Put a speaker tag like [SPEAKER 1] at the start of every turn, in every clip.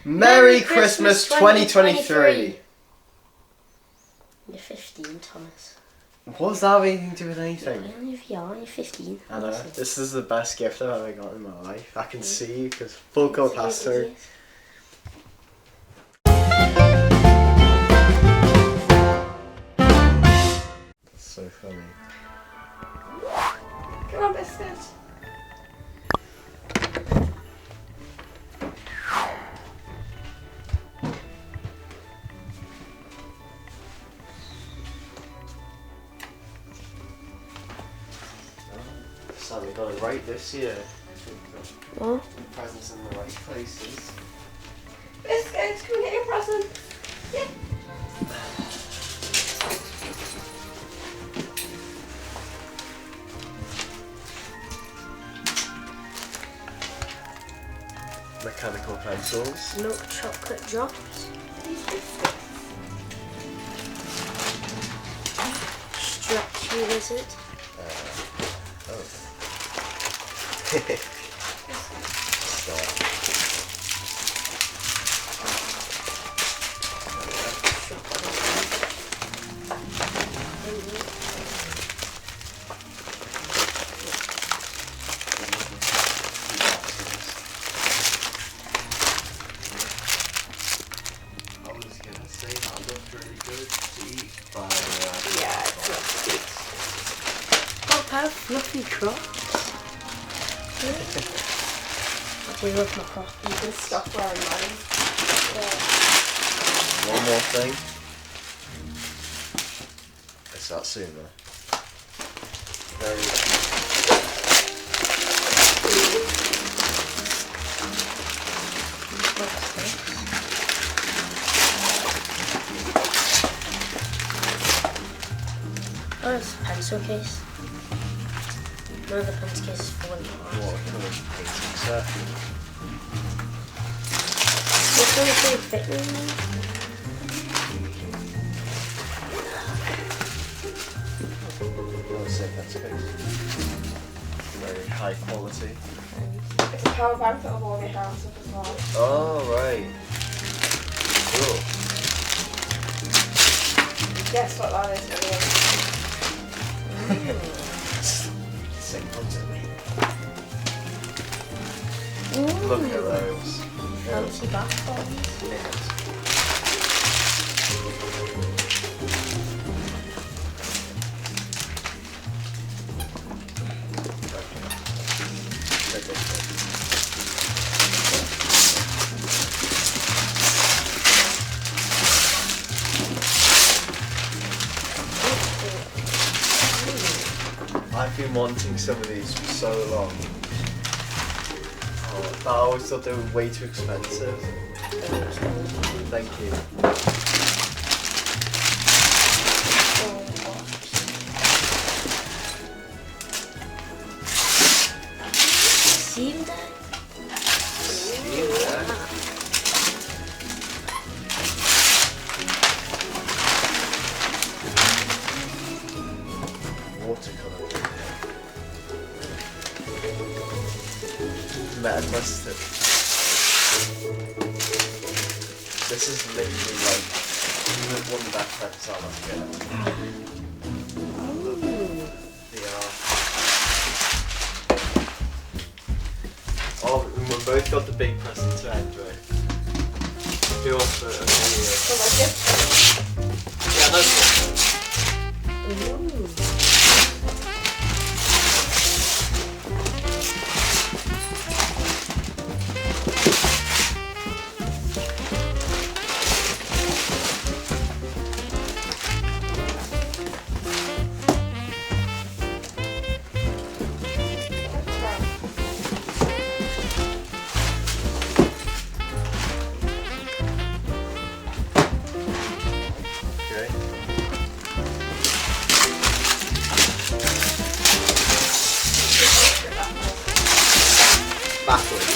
[SPEAKER 1] Merry Christmas 2023!
[SPEAKER 2] You're 15, Thomas.
[SPEAKER 1] What does that have anything to do with anything?
[SPEAKER 2] You're 15.
[SPEAKER 1] I know. This is the best gift I've ever got in my life. I can see you because full coat has to. That's so funny.
[SPEAKER 3] Come on, biscuit.
[SPEAKER 1] Santa got it right this year.
[SPEAKER 2] What?
[SPEAKER 1] The presents in the right places.
[SPEAKER 3] Biscuits, come and get your present. Yeah.
[SPEAKER 1] Mechanical pencils.
[SPEAKER 2] Milk chocolate drops. Stretchy lizard.
[SPEAKER 3] Yeah, it's not sweet.
[SPEAKER 2] Oh, pair of fluffy crocs. We love my crocs.
[SPEAKER 3] You can stop wearing mine.
[SPEAKER 1] One more thing. It's that soon though. Very
[SPEAKER 2] Oh, it's a pencil case. No, the pencil case is full of
[SPEAKER 1] what kind of painting set?
[SPEAKER 2] What's going to fit in there?
[SPEAKER 1] Oh, same pencil case. Very high quality.
[SPEAKER 3] It's a power bank that'll warm your house up as well.
[SPEAKER 1] Oh right. Cool.
[SPEAKER 3] Guess what that is, William?
[SPEAKER 1] Sing to me.
[SPEAKER 2] Ooh.
[SPEAKER 1] Look at those.
[SPEAKER 2] Fancy bath bombs.
[SPEAKER 1] I've been wanting some of these for so long. Oh, but I always thought they were way too expensive. Thank you.
[SPEAKER 2] See that?
[SPEAKER 1] See that? Watercolour. Metamusted. This is literally like one of the best presents I'll ever get. They are. Oh, we both got the big present to end, right? Who wants to
[SPEAKER 3] So my gift.
[SPEAKER 1] Yeah, that's
[SPEAKER 2] Ooh.
[SPEAKER 1] okay. Backwards.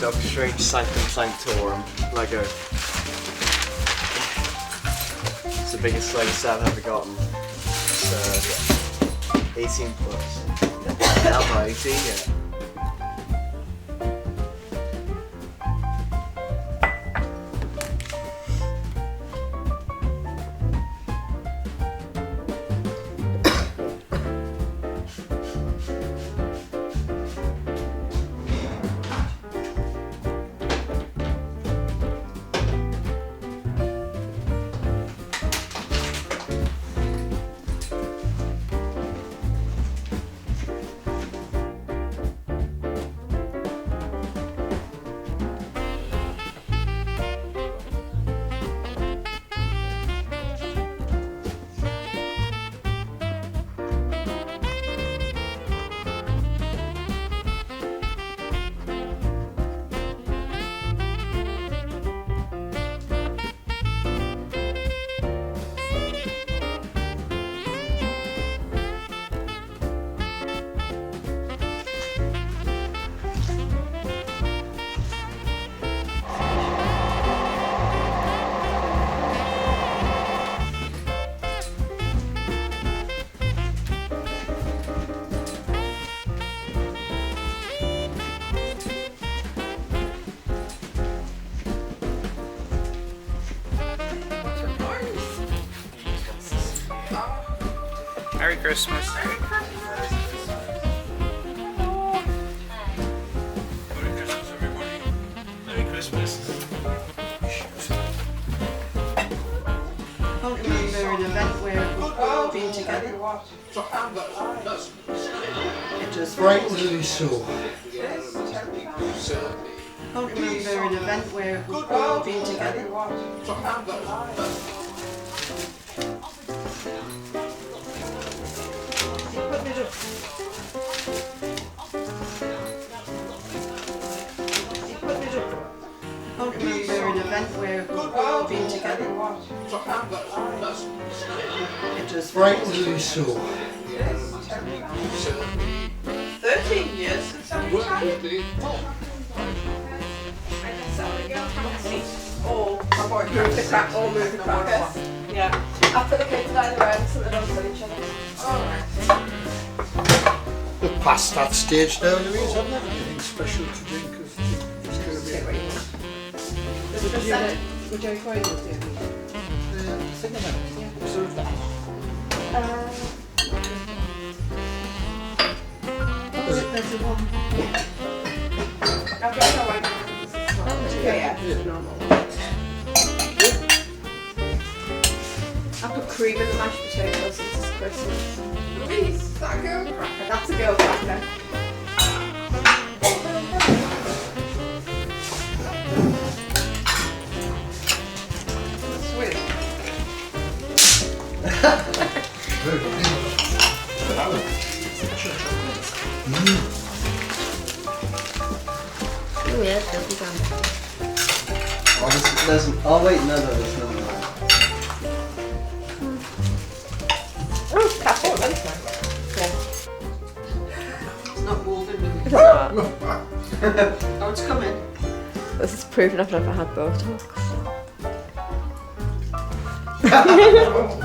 [SPEAKER 1] Doctor Strange Sanctum Sanctorum Lego. It's the biggest Lego set I've ever gotten. It's 18 plus. Now
[SPEAKER 4] anxiety. Yeah.
[SPEAKER 5] Merry Christmas. Merry Christmas, everybody. Merry Christmas.
[SPEAKER 3] I can't remember an event where we've all been together. It just
[SPEAKER 6] Brightly so.
[SPEAKER 3] I can't remember an event where we've all been together. I can't remember an event where we've all been together. It just
[SPEAKER 6] Brightly so.
[SPEAKER 3] 13 years since I've retired. Or I've already moved the crack, or moved the crackers. Yeah. After the kids either end so they don't kill each other. Alright.
[SPEAKER 6] We're past that stage now, Louise, haven't we? Anything special to drink?
[SPEAKER 3] Would you enjoy it?
[SPEAKER 6] Think about it.
[SPEAKER 3] Yeah.
[SPEAKER 6] Observe that.
[SPEAKER 3] There's a one. I've got no one. Yeah,
[SPEAKER 6] Yeah.
[SPEAKER 3] normal. I put cream in the mashed potatoes since it's Christmas. Louise, is that a girl cracker? That's a girl cracker. Sweet.
[SPEAKER 2] Oh yeah, filthy gum.
[SPEAKER 7] Oh wait, no, there's no.
[SPEAKER 3] Oh, careful, then. It's not woven.
[SPEAKER 8] It's not.
[SPEAKER 3] Oh, it's coming.
[SPEAKER 8] This is proving I've never had Botox.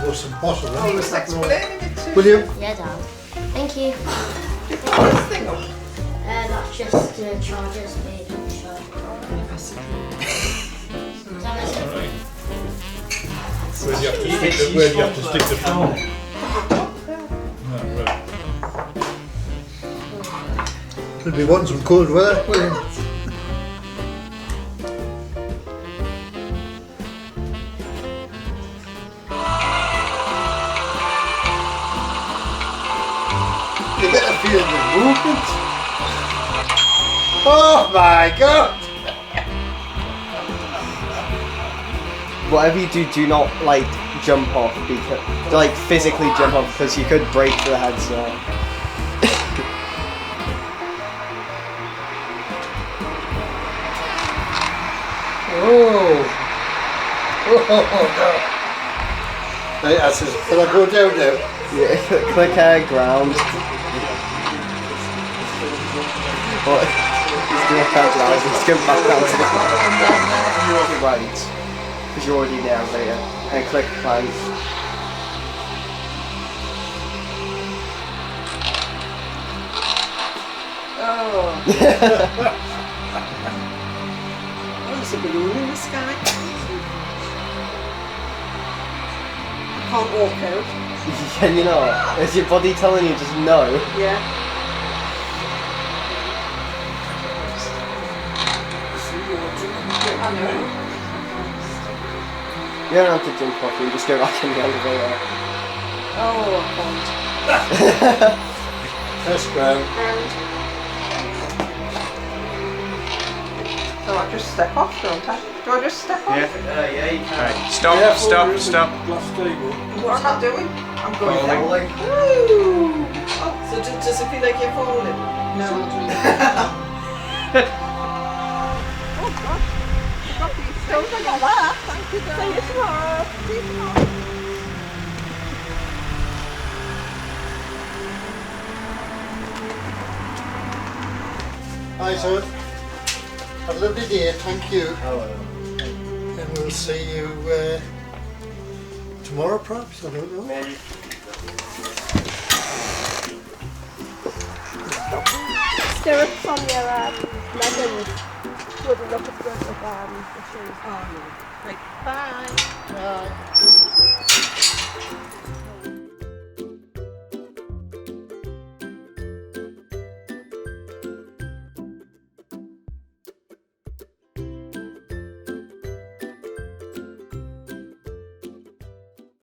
[SPEAKER 6] Or some bottle,
[SPEAKER 3] Oh,
[SPEAKER 6] then.
[SPEAKER 3] it's explaining it too.
[SPEAKER 6] William?
[SPEAKER 2] Yeah, Dad. Thank you.
[SPEAKER 3] What's this thing up?
[SPEAKER 2] That's just to charge us, baby.
[SPEAKER 5] Where do you have to stick the phone?
[SPEAKER 6] Could be wanting some cold weather, William. You get a feeling of movement. Oh my god!
[SPEAKER 7] Whatever you do, do not like jump off because, like physically jump off because you could break the headset.
[SPEAKER 6] Oh! Oh no! Hey, I says, can I go down now?
[SPEAKER 7] Yeah, click ground. What? He's doing that now. He's going back down to the right. Because you're already in the elevator. And click climb.
[SPEAKER 3] Oh. Oh, there's a balloon in the sky. I can't walk out.
[SPEAKER 7] Can you not? Is your body telling you just no?
[SPEAKER 3] Yeah. I know.
[SPEAKER 7] You don't have to jump off, you just go back in the elevator.
[SPEAKER 3] Oh, I can't.
[SPEAKER 6] Test ground.
[SPEAKER 3] So I just step off, don't I? Do I just step off?
[SPEAKER 1] Yeah, you can.
[SPEAKER 5] Right, stop,
[SPEAKER 6] Careful,
[SPEAKER 5] stop,
[SPEAKER 6] there is a
[SPEAKER 5] stop.
[SPEAKER 6] glass table.
[SPEAKER 3] What am I doing? I'm going
[SPEAKER 5] Falling.
[SPEAKER 3] down. Woo! Oh,
[SPEAKER 4] So does it feel like you're falling?
[SPEAKER 3] no. Oh gosh. I got these. Don't forget that. Thank you, guys. See you tomorrow. See you tomorrow.
[SPEAKER 6] Hi, sir. Have a lovely day, thank you. And we'll see you tomorrow, perhaps, I don't know.
[SPEAKER 7] Maybe.
[SPEAKER 8] Stirrups on your leggings wouldn't look as good with the shoes.
[SPEAKER 3] Oh no. Right. Bye.
[SPEAKER 6] Bye.